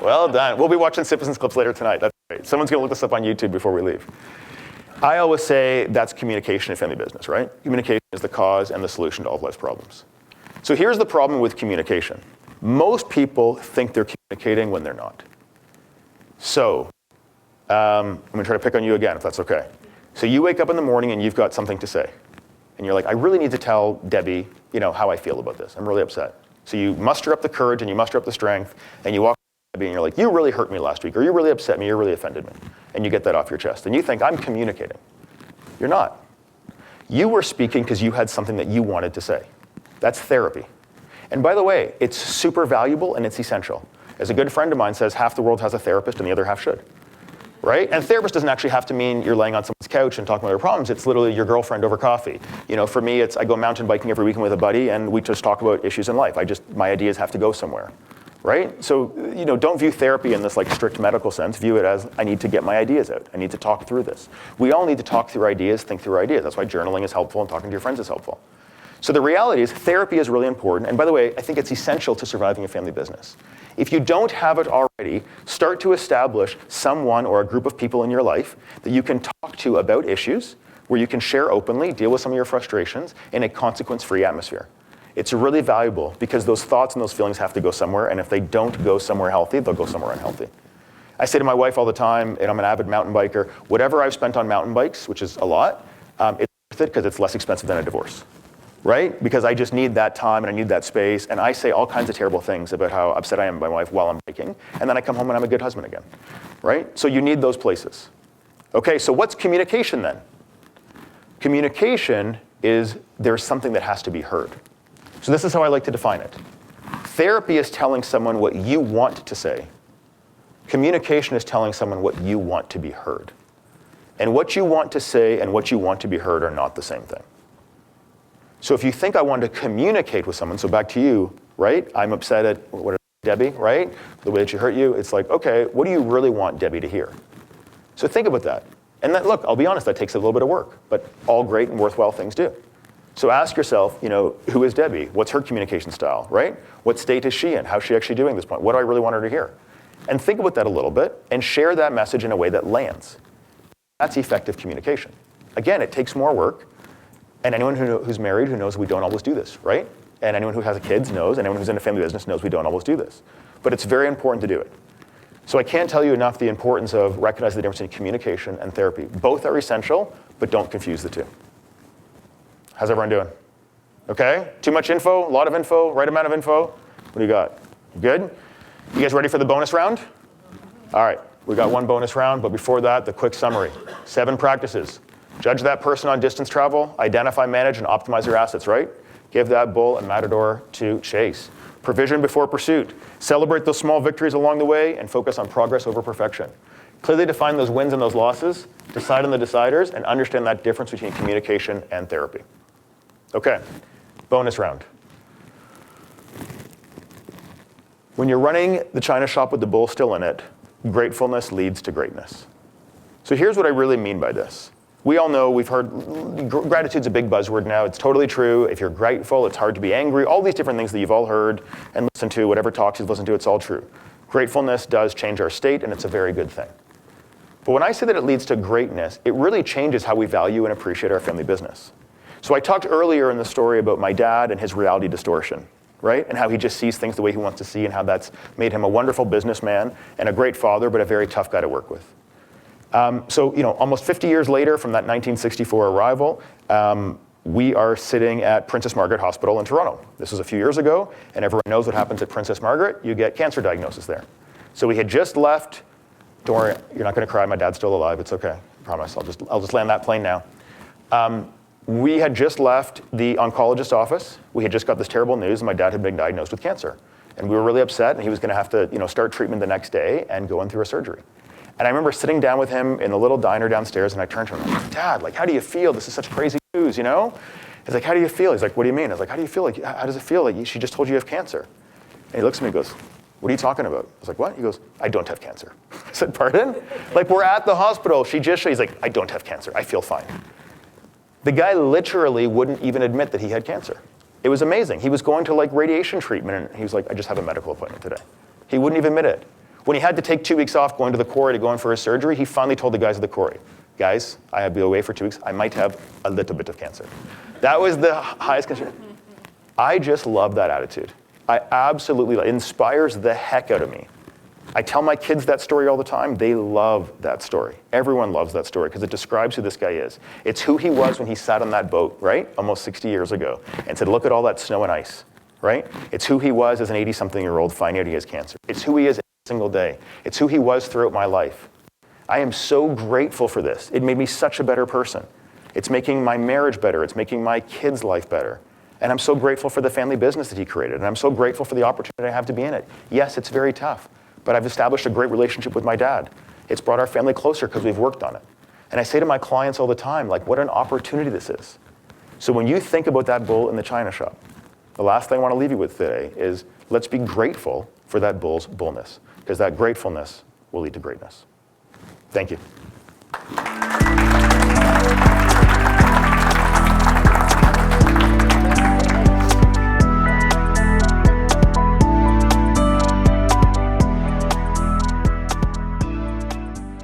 Well done. We'll be watching Simpsons clips later tonight. That's great. Someone's going to look this up on YouTube before we leave. I always say that's communication in family business, right? Communication is the cause and the solution to all of life's problems. So here's the problem with communication. Most people think they're communicating when they're not. So I'm going to try to pick on you again, if that's okay. So you wake up in the morning and you've got something to say. And you're like, I really need to tell Debbie, how I feel about this. I'm really upset. So you muster up the courage and you muster up the strength and you walk to Debbie and you're like, you really hurt me last week, or you really upset me, you really offended me. And you get that off your chest. And you think, I'm communicating. You're not. You were speaking because you had something that you wanted to say. That's therapy. And by the way, it's super valuable and it's essential. As a good friend of mine says, half the world has a therapist and the other half should. Right? And therapist doesn't actually have to mean you're laying on someone's couch and talking about their problems. It's literally your girlfriend over coffee. For me, it's I go mountain biking every weekend with a buddy and we just talk about issues in life. My ideas have to go somewhere. Right? So, don't view therapy in this like strict medical sense. View it as I need to get my ideas out. I need to talk through this. We all need to talk through ideas, think through ideas. That's why journaling is helpful and talking to your friends is helpful. So the reality is therapy is really important. And by the way, I think it's essential to surviving a family business. If you don't have it already, start to establish someone or a group of people in your life that you can talk to about issues, where you can share openly, deal with some of your frustrations in a consequence-free atmosphere. It's really valuable because those thoughts and those feelings have to go somewhere, and if they don't go somewhere healthy, they'll go somewhere unhealthy. I say to my wife all the time, and I'm an avid mountain biker, whatever I've spent on mountain bikes, which is a lot, it's worth it because it's less expensive than a divorce. Right? Because I just need that time and I need that space. And I say all kinds of terrible things about how upset I am with my wife while I'm biking. And then I come home and I'm a good husband again. Right? So you need those places. Okay, so what's communication then? Communication is there's something that has to be heard. So this is how I like to define it. Therapy is telling someone what you want to say. Communication is telling someone what you want to be heard. And what you want to say and what you want to be heard are not the same thing. So if you think I want to communicate with someone, so back to you, right? I'm upset at Debbie, right? The way that she hurt you. It's like, okay, what do you really want Debbie to hear? So think about that. And then, look, I'll be honest, that takes a little bit of work, but all great and worthwhile things do. So ask yourself, who is Debbie? What's her communication style, right? What state is she in? How's she actually doing at this point? What do I really want her to hear? And think about that a little bit and share that message in a way that lands. That's effective communication. Again, it takes more work. And anyone who's married who knows we don't always do this, right? And anyone who has kids knows, and anyone who's in a family business knows we don't always do this. But it's very important to do it. So I can't tell you enough the importance of recognizing the difference between communication and therapy. Both are essential, but don't confuse the two. How's everyone doing? Okay? Too much info? A lot of info? Right amount of info? What do you got? Good? You guys ready for the bonus round? All right. We got one bonus round, but before that, the quick summary. 7 practices. Judge that person on distance travel, identify, manage, and optimize your assets, right? Give that bull a matador to chase. Provision before pursuit. Celebrate those small victories along the way and focus on progress over perfection. Clearly define those wins and those losses, decide on the deciders, and understand that difference between communication and therapy. Okay, bonus round. When you're running the china shop with the bull still in it, gratefulness leads to greatness. So here's what I really mean by this. We all know, we've heard, gratitude's a big buzzword now. It's totally true. If you're grateful, it's hard to be angry. All these different things that you've all heard and listened to, whatever talks you've listened to, it's all true. Gratefulness does change our state, and it's a very good thing. But when I say that it leads to greatness, it really changes how we value and appreciate our family business. So I talked earlier in the story about my dad and his reality distortion, right? And how he just sees things the way he wants to see, and how that's made him a wonderful businessman and a great father, but a very tough guy to work with. So, almost 50 years later from that 1964 arrival, we are sitting at Princess Margaret Hospital in Toronto. This was a few years ago, and everyone knows what happens at Princess Margaret. You get cancer diagnosis there. So we had just left. Don't worry, you're not going to cry. My dad's still alive. It's okay. I promise. I'll just land that plane now. We had just left the oncologist's office. We had just got this terrible news, and my dad had been diagnosed with cancer. And we were really upset, and he was going to have to, start treatment the next day and go in through a surgery. And I remember sitting down with him in the little diner downstairs, and I turned to him and I was like, Dad, how do you feel? This is such crazy news, He's like, how do you feel? He's like, what do you mean? I was like, how do you feel? How does it feel? She just told you have cancer. And he looks at me and goes, what are you talking about? I was like, what? He goes, I don't have cancer. I said, pardon? We're at the hospital. He's like, I don't have cancer. I feel fine. The guy literally wouldn't even admit that he had cancer. It was amazing. He was going to radiation treatment, and he was like, I just have a medical appointment today. He wouldn't even admit it. When he had to take 2 weeks off going to the quarry to go in for his surgery, he finally told the guys at the quarry, guys, I have to be away for 2 weeks. I might have a little bit of cancer. That was the highest concern. I just love that attitude. I absolutely love it. It inspires the heck out of me. I tell my kids that story all the time. They love that story. Everyone loves that story because it describes who this guy is. It's who he was when he sat on that boat, right? Almost 60 years ago, and said, look at all that snow and ice, right? It's who he was as an 80-something-year-old finding out he has cancer. It's who he is every single day. It's who he was throughout my life. I am so grateful for this. It made me such a better person. It's making my marriage better. It's making my kids' life better. And I'm so grateful for the family business that he created. And I'm so grateful for the opportunity I have to be in it. Yes, it's very tough, but I've established a great relationship with my dad. It's brought our family closer because we've worked on it. And I say to my clients all the time, what an opportunity this is. So when you think about that bull in the china shop, the last thing I want to leave you with today is let's be grateful for that bull's bullness, because that gratefulness will lead to greatness. Thank you.